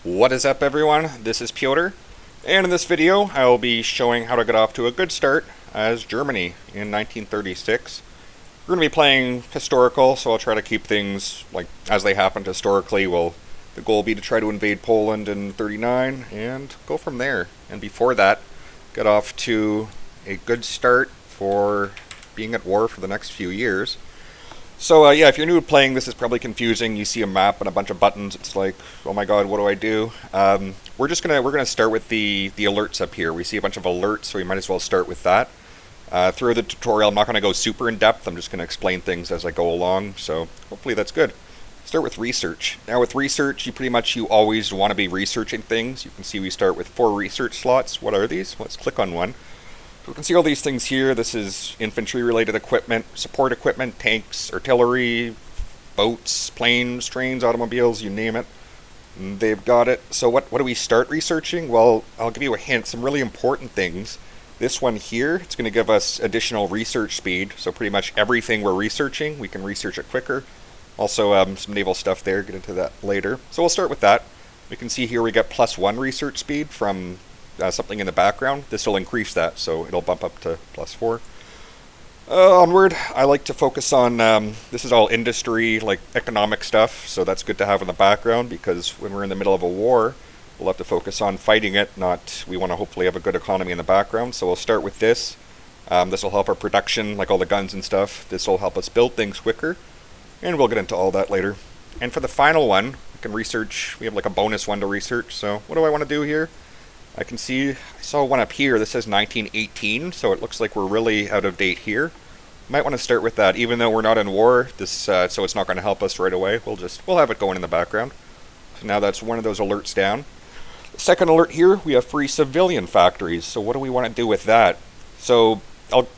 What is up, everyone? This is Piotr, and in this video I will be showing how to get off to a good start as Germany in 1936. We're going to be playing historical, so I'll try to keep things like as they happened historically. The goal will be to try to invade Poland in 39 and go from there. And before that, get off to a good start for being at war for the next few years. So yeah, if you're new to playing, this is probably confusing. You see a map and a bunch of buttons. It's like, oh my god, what do I do? We're gonna start with the alerts up here. We see a bunch of alerts, so we might as well start with that. Through the tutorial, I'm not gonna go super in depth. I'm just gonna explain things as I go along. So hopefully that's good. Start with research. Now with research, you always want to be researching things. You can see we start with 4 research slots. What are these? Let's click on one. So we can see all these things here. This is infantry-related equipment, support equipment, tanks, artillery, boats, planes, trains, automobiles, you name it. And they've got it. So what do we start researching? Well, I'll give you a hint. Some really important things. This one here, it's going to give us additional research speed. So pretty much everything we're researching, we can research it quicker. Also, some naval stuff there. Get into that later. So we'll start with that. We can see here we get +1 research speed from something in the background. This will increase that, so it'll bump up to +4. Onward, I like to focus on, this is all industry, like economic stuff, so that's good to have in the background, because when we're in the middle of a war, we'll have to focus on fighting it, we want to hopefully have a good economy in the background, so we'll start with this. This will help our production, like all the guns and stuff. This will help us build things quicker, and we'll get into all that later. And for the final one, we can research, we have like a bonus one to research, so what do I want to do here? I can see, I saw one up here, this says 1918, so it looks like we're really out of date here. Might want to start with that, even though we're not in war, so it's not going to help us right away. We'll have it going in the background. So now that's one of those alerts down. The second alert here, we have free civilian factories, so what do we want to do with that? So, what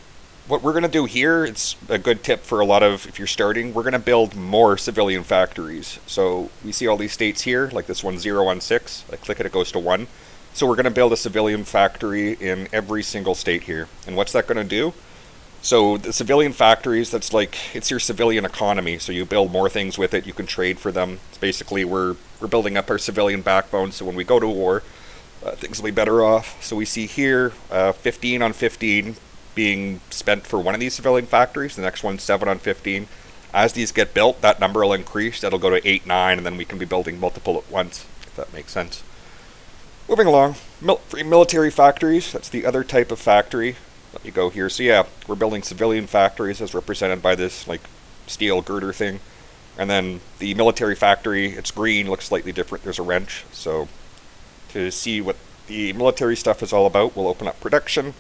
we're going to do here, it's a good tip for if you're starting, we're going to build more civilian factories. So, we see all these states here, like this one 0 on 6, I click it, it goes to 1. So we're going to build a civilian factory in every single state here. And what's that going to do? So the civilian factories, it's your civilian economy. So you build more things with it, you can trade for them. It's basically, we're building up our civilian backbone, so when we go to war, things will be better off. So we see here, 15 on 15 being spent for one of these civilian factories, the next one 7 on 15. As these get built, that number will increase, that'll go to 8, 9, and then we can be building multiple at once, if that makes sense. Moving along, free military factories, that's the other type of factory. Let me go here. So yeah, we're building civilian factories as represented by this steel girder thing. And then the military factory, it's green, looks slightly different, there's a wrench. So to see what the military stuff is all about, we'll open up production.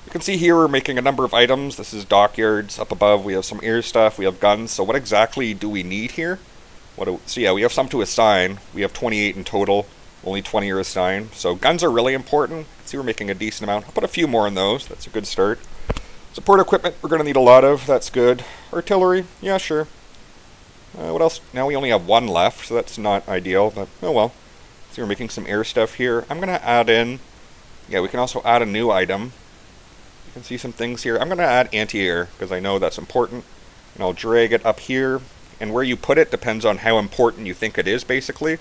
You can see here we're making a number of items. This is dockyards. Up above we have some air stuff, we have guns. So what exactly do we need here? So yeah, we have some to assign. We have 28 in total. Only 20 are assigned. So guns are really important. See, we're making a decent amount. I'll put a few more in those. That's a good start. Support equipment, we're going to need a lot of. That's good. Artillery, yeah, sure. What else? Now we only have 1 left, so that's not ideal, but oh well. See, we're making some air stuff here. I'm going to add in, yeah, we can also add a new item. You can see some things here. I'm going to add anti-air, because I know that's important. And I'll drag it up here. And where you put it depends on how important you think it is, basically.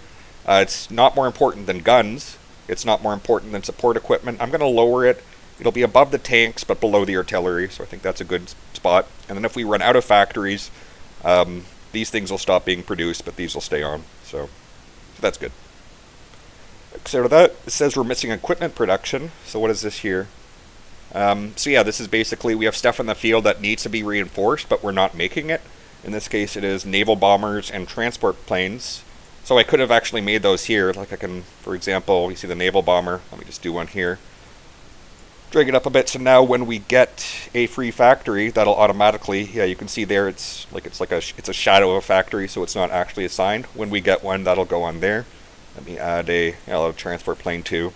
It's not more important than guns. It's not more important than support equipment. I'm going to lower it. It'll be above the tanks, but below the artillery, so I think that's a good spot. And then if we run out of factories, these things will stop being produced, but these will stay on. So that's good. So to that, it says we're missing equipment production. So what is this here? So yeah, this is basically, we have stuff in the field that needs to be reinforced, but we're not making it. In this case, it is naval bombers and transport planes. So I could have actually made those here, like I can, for example, you see the naval bomber, let me just do one here. Drag it up a bit, so now when we get a free factory, that'll automatically, yeah, you can see there, it's a shadow of a factory, so it's not actually assigned. When we get one, that'll go on there. Let me add a transport plane too.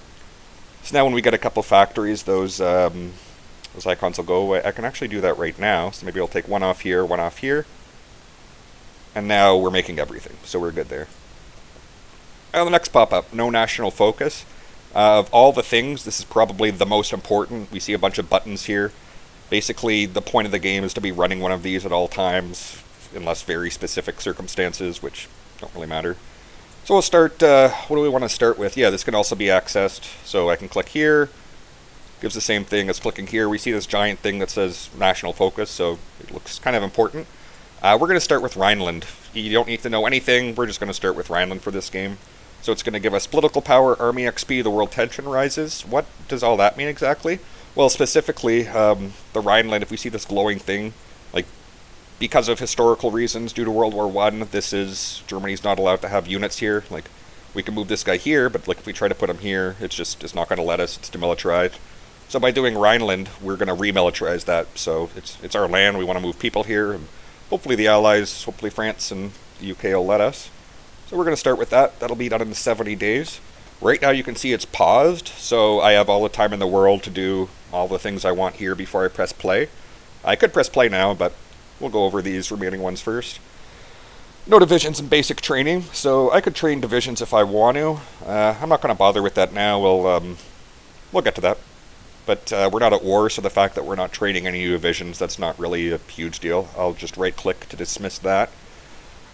So now when we get a couple factories, those icons will go away. I can actually do that right now, so maybe I'll take one off here, and now we're making everything, so we're good there. And the next pop-up, no national focus. Of all the things, this is probably the most important. We see a bunch of buttons here. Basically, the point of the game is to be running one of these at all times, unless very specific circumstances, which don't really matter. So we'll start, what do we want to start with? Yeah, this can also be accessed. So I can click here, gives the same thing as clicking here. We see this giant thing that says national focus, so it looks kind of important. We're going to start with Rhineland. You don't need to know anything, we're just going to start with Rhineland for this game. So it's going to give us political power, army XP, the world tension rises. What does all that mean exactly? Well, specifically, the Rhineland, if we see this glowing thing, like, because of historical reasons, due to World War I, Germany's not allowed to have units here. Like, we can move this guy here, but like if we try to put him here, it's not going to let us, it's demilitarized. So by doing Rhineland, we're going to remilitarize that. So it's our land, we want to move people here, and hopefully the Allies, hopefully France and the UK will let us. So we're going to start with that. That'll be done in 70 days. Right now you can see it's paused, so I have all the time in the world to do all the things I want here before I press play. I could press play now, but we'll go over these remaining ones first. No divisions in basic training, so I could train divisions if I want to. I'm not going to bother with that now. We'll get to that. But we're not at war, so the fact that we're not training any divisions, that's not really a huge deal. I'll just right-click to dismiss that.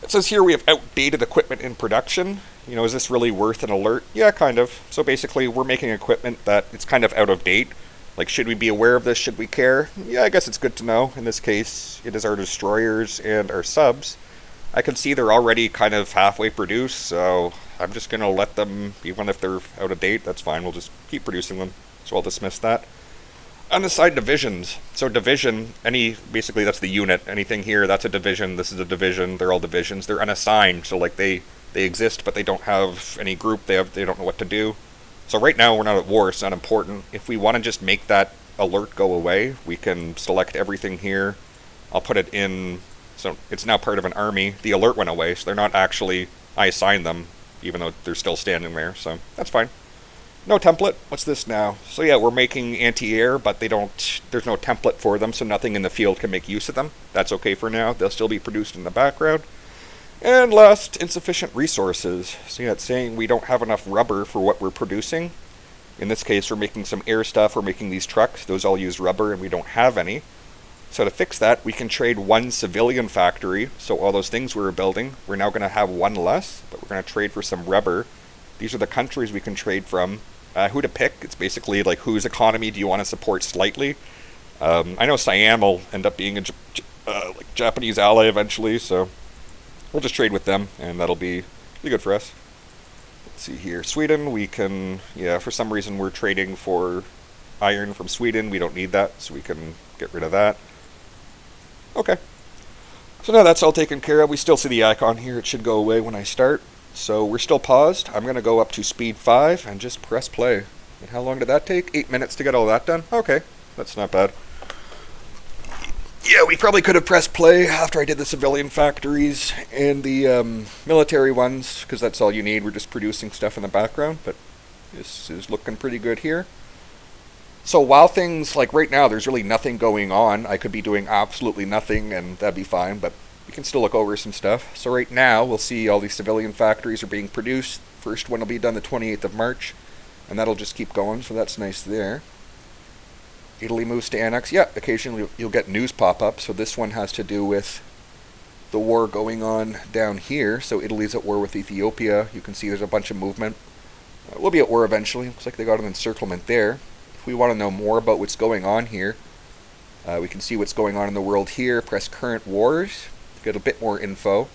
It says here we have outdated equipment in production. You know, is this really worth an alert? Yeah, kind of. So basically, we're making equipment that it's kind of out of date. Like, should we be aware of this? Should we care? Yeah, I guess it's good to know. In this case, it is our destroyers and our subs. I can see they're already kind of halfway produced, so I'm just going to let them, even if they're out of date, that's fine. We'll just keep producing them. So I'll dismiss that. Unassigned divisions. So division, basically that's the unit. Anything here, that's a division. This is a division. They're all divisions. They're unassigned, so like they exist, but they don't have any group. They don't know what to do. So right now we're not at war, it's not important. If we want to just make that alert go away, we can select everything here. I'll put it in, so it's now part of an army. The alert went away, so they're not actually, I assigned them, even though they're still standing there, so that's fine. No template, what's this now? So yeah, we're making anti-air, but there's no template for them, so nothing in the field can make use of them. That's okay for now, they'll still be produced in the background. And last, insufficient resources. So yeah, it's saying we don't have enough rubber for what we're producing. In this case, we're making some air stuff, we're making these trucks, those all use rubber, and we don't have any. So to fix that, we can trade one civilian factory, so all those things we were building, we're now going to have one less, but we're going to trade for some rubber. These are the countries we can trade from. Who to pick, it's basically like whose economy do you want to support slightly. I know Siam will end up being a like Japanese ally eventually, so we'll just trade with them, and that'll be good for us. Let's see here. Sweden, we can, yeah, for some reason we're trading for iron from Sweden. We don't need that, so we can get rid of that. Okay. So now that's all taken care of. We still see the icon here. It should go away when I start. So we're still paused. I'm going to go up to speed 5 and just press play. And how long did that take? 8 minutes to get all that done? Okay, that's not bad. Yeah, we probably could have pressed play after I did the civilian factories and the military ones, because that's all you need. We're just producing stuff in the background, but this is looking pretty good here. So while things, like right now, there's really nothing going on. I could be doing absolutely nothing, and that'd be fine, but we can still look over some stuff. So right now, we'll see all these civilian factories are being produced. First one will be done the 28th of March, and that'll just keep going, so that's nice there. Italy moves to annex. Yeah, occasionally you'll get news pop up. So this one has to do with the war going on down here. So Italy's at war with Ethiopia. You can see there's a bunch of movement. We'll be at war eventually. Looks like they got an encirclement there. If we want to know more about what's going on here, we can see what's going on in the world here. Press current wars. Get a bit more info.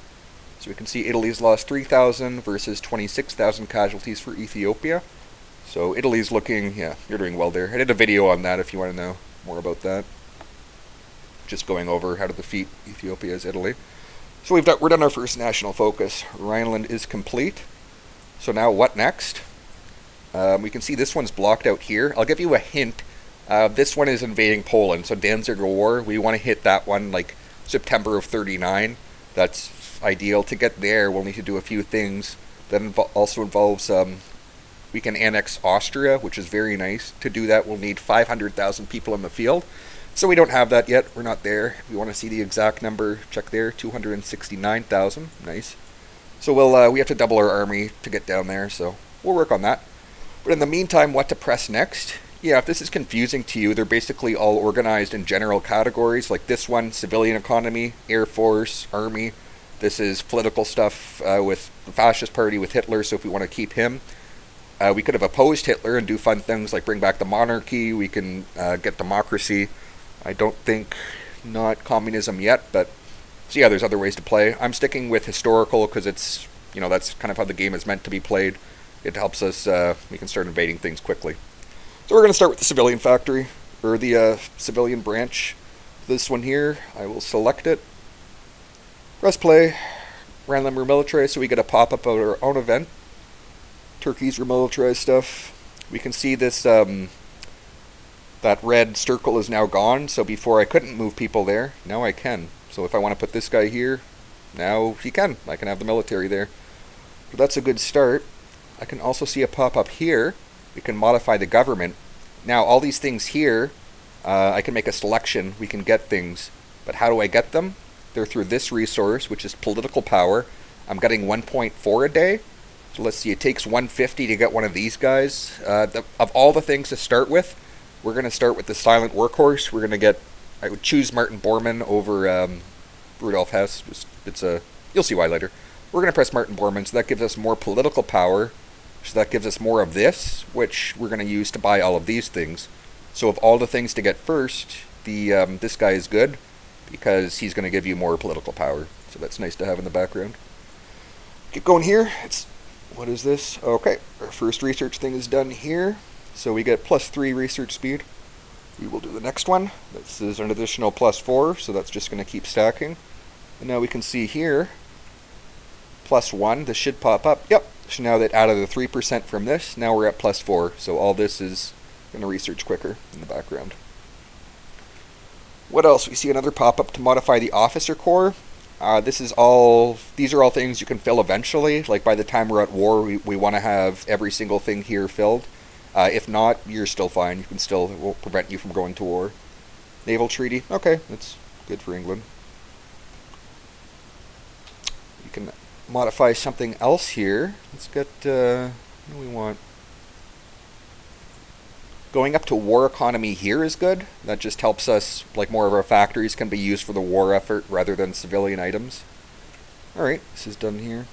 So we can see Italy's lost 3,000 versus 26,000 casualties for Ethiopia. So Italy's looking, yeah, you're doing well there. I did a video on that if you want to know more about that. Just going over how to defeat Ethiopia as Italy. So we're done our first national focus. Rhineland is complete. So now what next? We can see this one's blocked out here. I'll give you a hint. This one is invading Poland. So Danzig War, we want to hit that one like September of 39. That's ideal. To get there, we'll need to do a few things. That also involves we can annex Austria, which is very nice. To do that, we'll need 500,000 people in the field. So we don't have that yet. We're not there. If you want to see the exact number, check there, 269,000. Nice. So we have to double our army to get down there, so we'll work on that. But in the meantime, what to press next? Yeah, if this is confusing to you, they're basically all organized in general categories, like this one, civilian economy, Air Force, Army. This is political stuff with the fascist party with Hitler, so if we want to keep him, we could have opposed Hitler and do fun things like bring back the monarchy. We can get democracy. I don't think not communism yet, but so yeah, there's other ways to play. I'm sticking with historical because it's, that's kind of how the game is meant to be played. It helps us, we can start invading things quickly. So we're going to start with the civilian factory, or the civilian branch. This one here, I will select it. Press play. Random remilitarized, so we get a pop-up of our own event. Turkey's remilitarized stuff. We can see this, that red circle is now gone, so before I couldn't move people there, now I can. So if I want to put this guy here, now he can. I can have the military there. So that's a good start. I can also see a pop-up here. We can modify the government. Now all these things here, I can make a selection. We can get things. But how do I get them? They're through this resource, which is political power. I'm getting 1.4 a day. So let's see, it takes 150 to get one of these guys. Of all the things to start with, we're going to start with the silent workhorse. We're going to get, I would choose Martin Bormann over Rudolf Hess. You'll see why later. We're going to press Martin Bormann, so that gives us more political power. So that gives us more of this, which we're going to use to buy all of these things. So of all the things to get first, this guy is good because he's going to give you more political power. So that's nice to have in the background. Keep going here. What is this? Okay, our first research thing is done here. So we get +3 research speed. We will do the next one. This is an additional +4, so that's just going to keep stacking. And now we can see here, +1, this should pop up. Yep, so now that out of the 3% from this, now we're at +4. So all this is going to research quicker in the background. What else? We see another pop-up to modify the officer corps. These are all things you can fill eventually. Like by the time we're at war, we want to have every single thing here filled. If not, you're still fine. It won't prevent you from going to war. Naval treaty. Okay, that's good for England. You can modify something else here. Let's get, what do we want? Going up to war economy here is good. That just helps us, like more of our factories can be used for the war effort rather than civilian items. Alright, this is done here.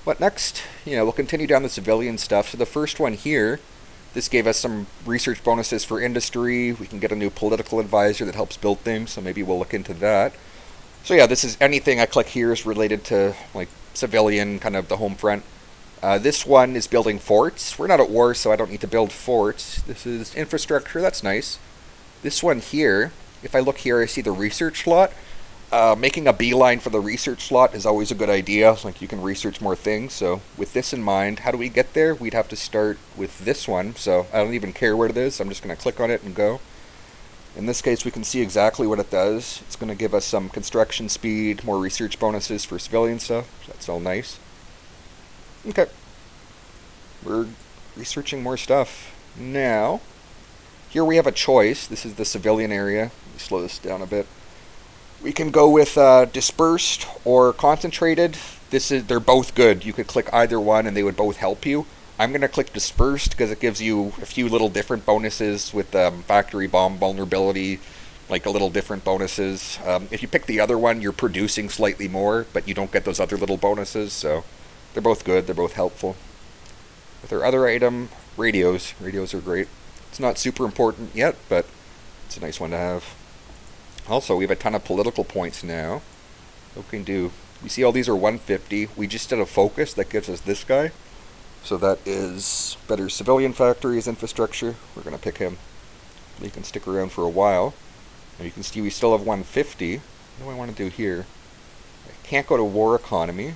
What next? We'll continue down the civilian stuff. So the first one here, this gave us some research bonuses for industry. We can get a new political advisor that helps build things, so maybe we'll look into that. So yeah, this is anything I click here is related to like civilian, kind of the home front. This one is building forts. We're not at war, so I don't need to build forts. This is infrastructure. That's nice. This one here, if I look here, I see the research slot. Making a beeline for the research slot is always a good idea. Like you can research more things. So with this in mind, how do we get there? We'd have to start with this one. So I don't even care what it is. I'm just going to click on it and go. In this case, we can see exactly what it does. It's going to give us some construction speed, more research bonuses for civilian stuff. That's all nice. Okay. We're researching more stuff. Now, here we have a choice. This is the civilian area. Let me slow this down a bit. We can go with dispersed or concentrated. They're both good. You could click either one and they would both help you. I'm going to click dispersed because it gives you a few little different bonuses with factory bomb vulnerability, like a little different bonuses. If you pick the other one, you're producing slightly more, but you don't get those other little bonuses, so they're both good. They're both helpful. With our other item, radios. Radios are great. It's not super important yet, but it's a nice one to have. Also, we have a ton of political points now. What we can do, we see all these are 150. We just did a focus that gives us this guy. So that is better civilian factories, infrastructure. We're going to pick him. He can stick around for a while. And you can see we still have 150. What do I want to do here? I can't go to war economy.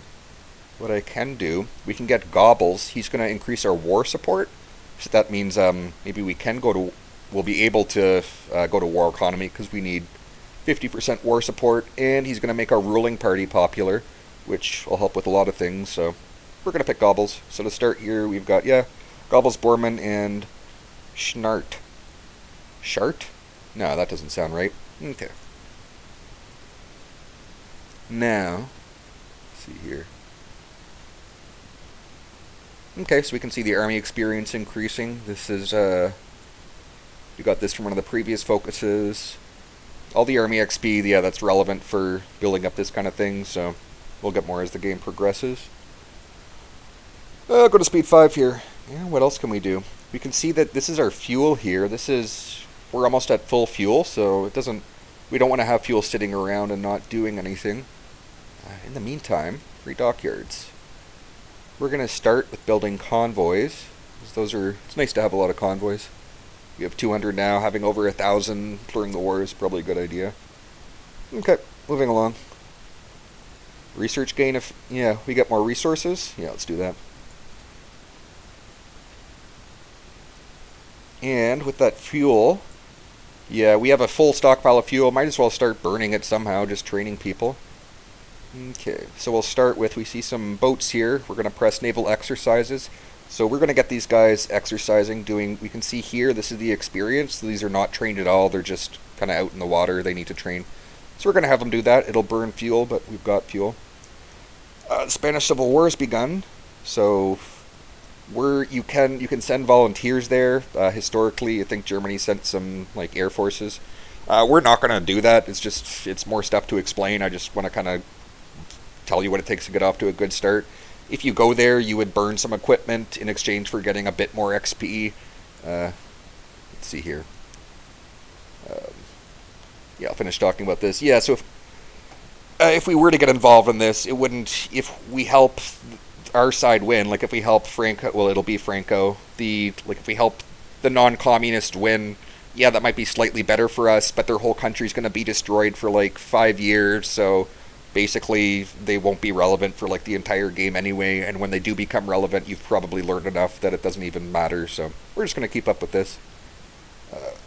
What I can do, we can get Gobbles. He's going to increase our war support. So that means maybe we'll be able to go to war economy because we need 50% war support. And he's going to make our ruling party popular, which will help with a lot of things. So we're going to pick Gobbles. So to start here, we've got, Gobbles, Bormann, and Schnart. Shart? No, that doesn't sound right. Okay. Now, let's see here. Okay, so we can see the army experience increasing. This is, we got this from one of the previous focuses. all the army XP, yeah, that's relevant for building up this kind of thing, so we'll get more as the game progresses. Go to speed 5 here. Yeah, what else can we do? We can see that this is our fuel here. We're almost at full fuel, so we don't want to have fuel sitting around and not doing anything. In the meantime, free dockyards. We're going to start with building convoys. It's nice to have a lot of convoys. We have 200 now. Having over 1,000 during the war is probably a good idea. Okay, moving along. Research gain we get more resources. Yeah, let's do that. And with that fuel, yeah, we have a full stockpile of fuel. Might as well start burning it somehow, just training people. Okay, so we'll start with, we see some boats here. We're going to press naval exercises. So we're going to get these guys exercising, we can see here, this is the experience. These are not trained at all. They're just kind of out in the water. They need to train. So we're going to have them do that. It'll burn fuel, but we've got fuel. The Spanish Civil War has begun. So you can send volunteers there. Historically, I think Germany sent some air forces. We're not going to do that. It's more stuff to explain. I just want to kind of tell you what it takes to get off to a good start. If you go there, you would burn some equipment in exchange for getting a bit more XP. Let's see here. Yeah, I'll finish talking about this. Yeah, so if we were to get involved in this, it wouldn't. If we help our side win, if we help Franco, well, it'll be Franco. If we help the non-communist win, yeah, that might be slightly better for us. But their whole country's going to be destroyed for 5 years, so basically they won't be relevant for the entire game anyway. And when they do become relevant, you've probably learned enough that it doesn't even matter. So we're just going to keep up with this.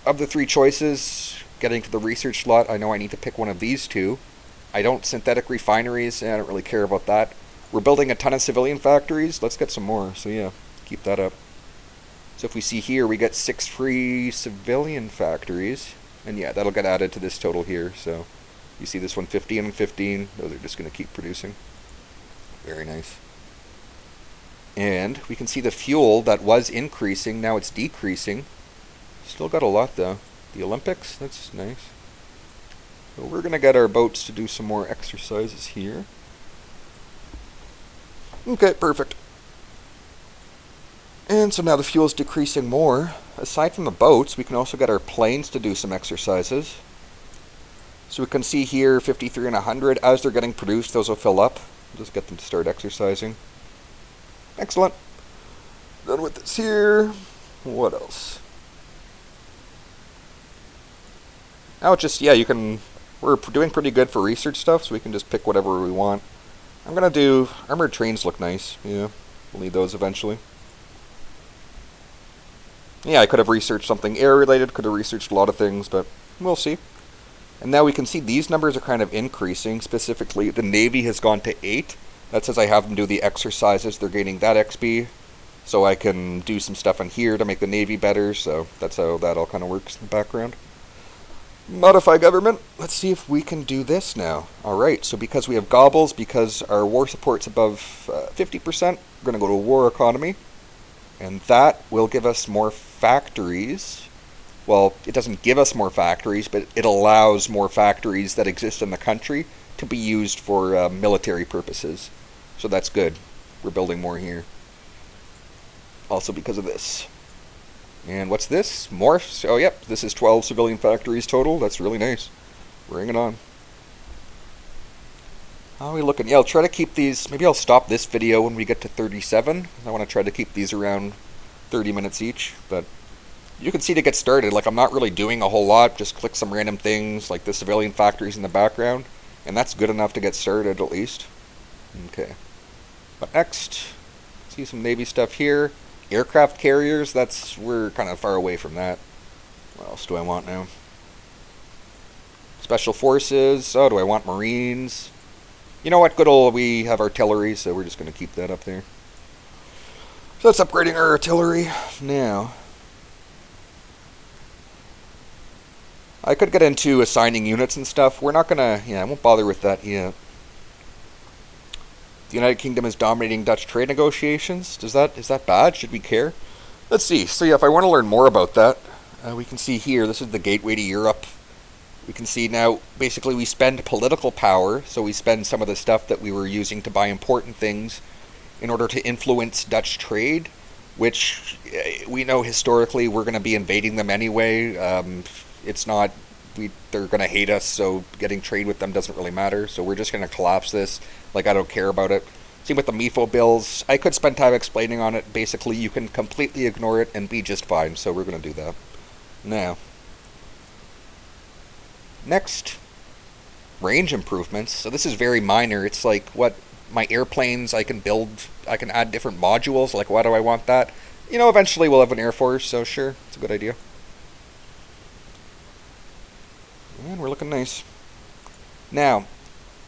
Of the 3 choices, getting to the research slot, I know I need to pick one of these 2. I don't synthetic refineries, and I don't really care about that. We're building a ton of civilian factories. Let's get some more. So yeah, keep that up. So if we see here, we get 6 free civilian factories. And yeah, that'll get added to this total here. So you see this one, 15 and 15. Those are just going to keep producing. Very nice. And we can see the fuel that was increasing. Now it's decreasing. Still got a lot though. The Olympics, that's nice. So we're going to get our boats to do some more exercises here. Okay, perfect. And so now the fuel's decreasing more. Aside from the boats, we can also get our planes to do some exercises. So we can see here 53 and 100. As they're getting produced, those will fill up. Just get them to start exercising. Excellent. Done with this here. What else? Now it's just, yeah, we're doing pretty good for research stuff, so we can just pick whatever we want. I'm going to do, armored trains look nice. Yeah, we'll need those eventually. Yeah, I could have researched something air-related, could have researched a lot of things, but we'll see. And now we can see these numbers are kind of increasing. Specifically, the Navy has gone to 8. That says I have them do the exercises. They're gaining that XP. So I can do some stuff in here to make the Navy better. So that's how that all kind of works in the background. Modify government. Let's see if we can do this now. Alright, so because we have gobbles, because our war support's above 50%, we're going to go to war economy. And that will give us more factories. Well, it doesn't give us more factories, but it allows more factories that exist in the country to be used for military purposes. So that's good. We're building more here. Also because of this. And what's this? More? Oh, yep. This is 12 civilian factories total. That's really nice. Bring it on. How are we looking? Yeah, I'll try to keep these. Maybe I'll stop this video when we get to 37. I want to try to keep these around 30 minutes each. But you can see to get started, I'm not really doing a whole lot. Just click some random things, like the civilian factories in the background. And that's good enough to get started, at least. Okay. But next, see some Navy stuff here. Aircraft carriers, we're kind of far away from that. What else do I want now? Special forces. Oh, do I want Marines? You know what? Good old, we have artillery, so we're just going to keep that up there. So that's upgrading our artillery. Now, I could get into assigning units and stuff. We're not going to, I won't bother with that yet. The United Kingdom is dominating Dutch trade negotiations. Is that bad? Should we care? Let's see. So yeah, if I want to learn more about that, we can see here, this is the gateway to Europe. We can see now, basically we spend political power, so we spend some of the stuff that we were using to buy important things in order to influence Dutch trade, which we know historically we're going to be invading them anyway. It's not, they're going to hate us, so getting trade with them doesn't really matter. So we're just going to collapse this, like I don't care about it. See, with the MIFO bills, I could spend time explaining on it. Basically, you can completely ignore it and be just fine, so we're going to do that. Now, next, range improvements. So this is very minor. It's like what my airplanes I can build, I can add different modules. Like, why do I want that? You know, eventually we'll have an Air Force, so sure, it's a good idea. And we're looking nice. Now,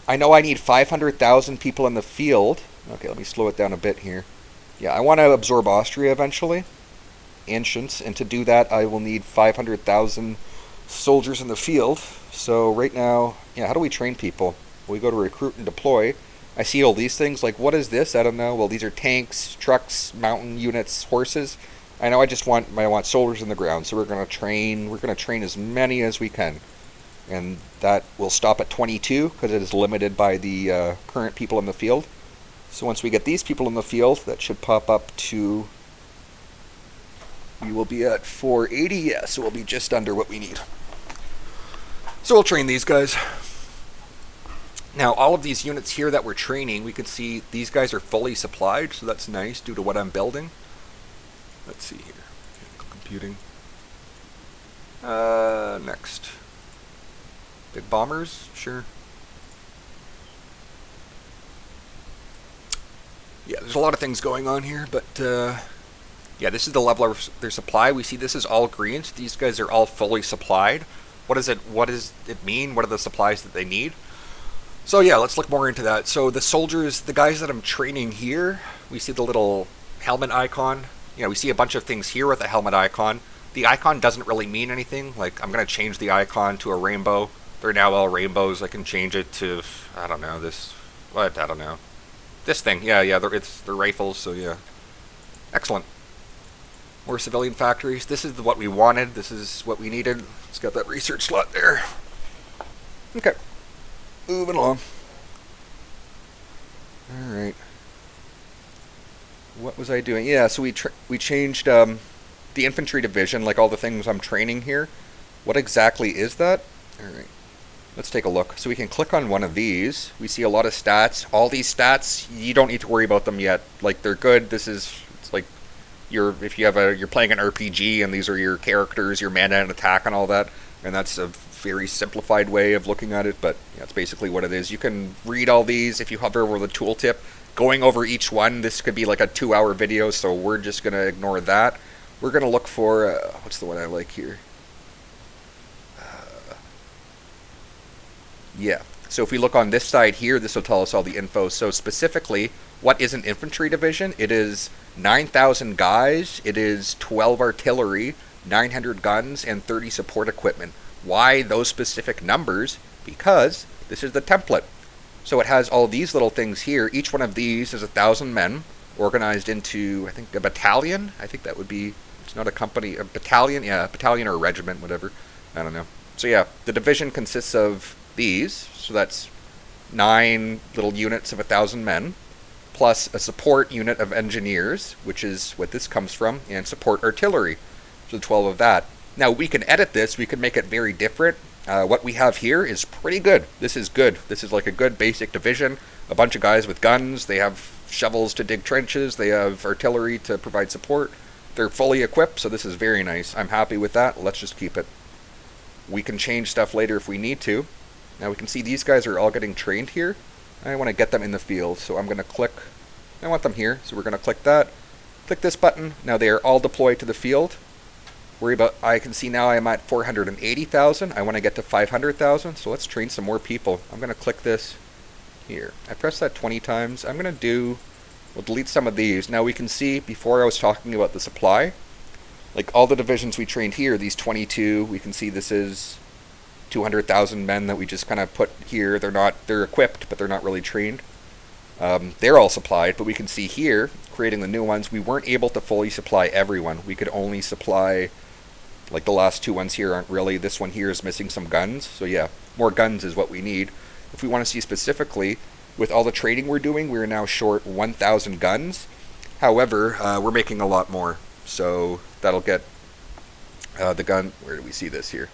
I know I need 500,000 people in the field. Okay, let me slow it down a bit here. Yeah, I want to absorb Austria eventually. Ancients, and to do that I will need 500,000 soldiers in the field. So right now, yeah, how do we train people? We go to recruit and deploy. I see all these things, like what is this? I don't know. Well, these are tanks, trucks, mountain units, horses. I know I want soldiers in the ground, so we're going to train as many as we can. And that will stop at 22 because it is limited by the current people in the field. So once we get these people in the field, that should pop up to, we will be at 480, yeah, so we'll be just under what we need. So we'll train these guys. Now all of these units here that we're training, we can see these guys are fully supplied, so that's nice due to what I'm building. Let's see here, computing. Next. Big bombers, sure. Yeah, there's a lot of things going on here, but yeah, this is the level of their supply. We see this is all green, so these guys are all fully supplied. What does it mean? What are the supplies that they need? So yeah, let's look more into that. So the soldiers, the guys that I'm training here, we see the little helmet icon. You know, we see a bunch of things here with a helmet icon. The icon doesn't really mean anything. Like, I'm going to change the icon to a rainbow. They're now all rainbows. I can change it to, I don't know, this, what, I don't know. This thing, yeah, they're rifles, so yeah. Excellent. More civilian factories. This is what we wanted. This is what we needed. It's got that research slot there. Okay. Moving along. Alright. What was I doing? Yeah, so we changed the infantry division, like all the things I'm training here. What exactly is that? Alright. Let's take a look. So we can click on one of these. We see a lot of stats. All these stats, you don't need to worry about them yet. Like, they're good. This is, it's like you're playing an RPG and these are your characters, your mana and attack and all that. And that's a very simplified way of looking at it, but yeah, that's basically what it is. You can read all these if you hover over the tooltip. Going over each one, this could be like a 2-hour video, so we're just going to ignore that. We're going to look for, what's the one I like here? Yeah, so if we look on this side here, this will tell us all the info. So specifically, what is an infantry division? It is 9,000 guys, it is 12 artillery, 900 guns, and 30 support equipment. Why those specific numbers? Because this is the template. So it has all these little things here. Each one of these is 1,000 men organized into, I think, a battalion. I think that would be, it's not a company, a battalion, yeah, a battalion or a regiment, whatever. I don't know. So yeah, the division consists of these, so that's 9 little units of 1,000 men, plus a support unit of engineers, which is what this comes from, and support artillery, so 12 of that. Now we can edit this, we can make it very different. What we have here is pretty good. This is good. This is like a good basic division. A bunch of guys with guns, they have shovels to dig trenches, they have artillery to provide support. They're fully equipped, so this is very nice. I'm happy with that. Let's just keep it. We can change stuff later if we need to. Now we can see these guys are all getting trained here. I want to get them in the field, so I'm going to click, I want them here, so we're going to click that. Click this button. Now they are all deployed to the field. I can see now I'm at 480,000. I want to get to 500,000, so let's train some more people. I'm going to click this here. I pressed that 20 times. We'll delete some of these. Now we can see, before I was talking about the supply, like all the divisions we trained here, these 22, we can see this is 200,000 men that we just kind of put here. They're equipped, but they're not really trained. They're all supplied, but we can see here, creating the new ones, we weren't able to fully supply everyone. We could only supply Like the last two ones here aren't really. This one here is missing some guns. So yeah, more guns is what we need. If we want to see specifically, with all the trading we're doing, we're now short 1,000 guns. However, we're making a lot more. So that'll get the gun. Where do we see this here?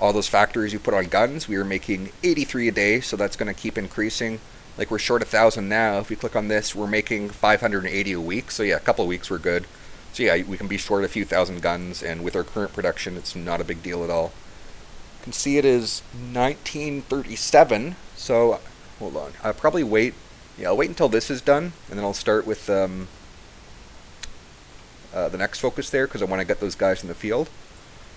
All those factories you put on guns, we are making 83 a day. So that's going to keep increasing. Like we're short 1,000 now. If we click on this, we're making 580 a week. So yeah, a couple of weeks we're good. So yeah, we can be short a few thousand guns, and with our current production, it's not a big deal at all. You can see it is 1937, so hold on. I'll probably wait. Yeah, I'll wait until this is done, and then I'll start with the next focus there, because I want to get those guys in the field.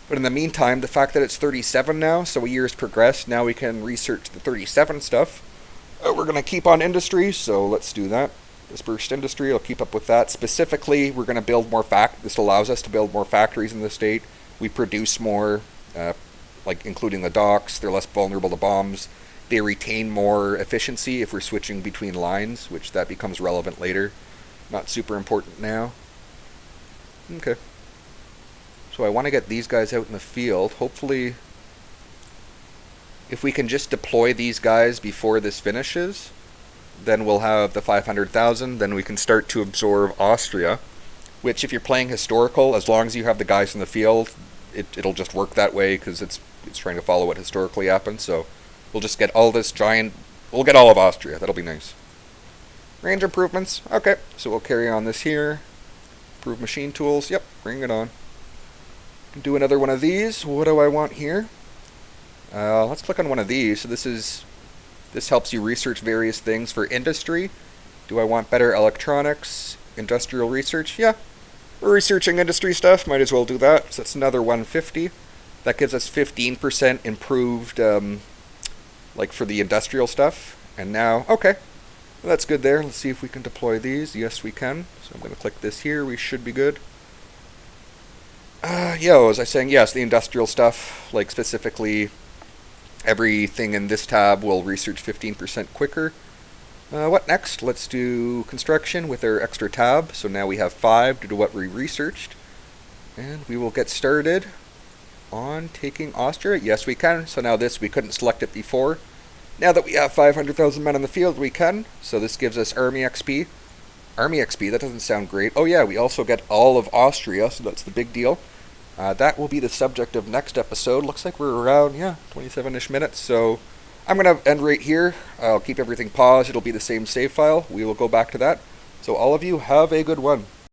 But in the meantime, the fact that it's 37 now, so a year's progressed, now we can research the 37 stuff. We're going to keep on industry, so let's do that. Dispersed industry, I'll keep up with that. Specifically, we're going to build more this allows us to build more factories in the state. We produce more, like including the docks. They're less vulnerable to bombs. They retain more efficiency if we're switching between lines, which that becomes relevant later. Not super important now. Okay. So I want to get these guys out in the field. Hopefully, if we can just deploy these guys before this finishes, then we'll have the 500,000, then we can start to absorb Austria, which if you're playing historical, as long as you have the guys in the field, it'll just work that way, because it's trying to follow what historically happened, so we'll just get all this we'll get all of Austria, that'll be nice. Range improvements, okay, so we'll carry on this here. Improve machine tools, yep, bring it on. Do another one of these, what do I want here? Let's click on one of these, so this helps you research various things for industry. Do I want better electronics, industrial research? Yeah, we're researching industry stuff, might as well do that. So that's another 150. That gives us 15% improved, like for the industrial stuff. And now, okay, well, that's good there. Let's see if we can deploy these. Yes, we can. So I'm going to click this here. We should be good. Yeah, as I was saying, yes, the industrial stuff, like specifically everything in this tab will research 15% quicker. What next? Let's do construction with our extra tab. So now we have 5 due to what we researched. And we will get started on taking Austria. Yes, we can. So now this, we couldn't select it before. Now that we have 500,000 men in the field, we can. So this gives us Army XP. Army XP, that doesn't sound great. Oh yeah, we also get all of Austria, so that's the big deal. That will be the subject of next episode. Looks like we're around, 27-ish minutes. So I'm going to end right here. I'll keep everything paused. It'll be the same save file. We will go back to that. So all of you, have a good one.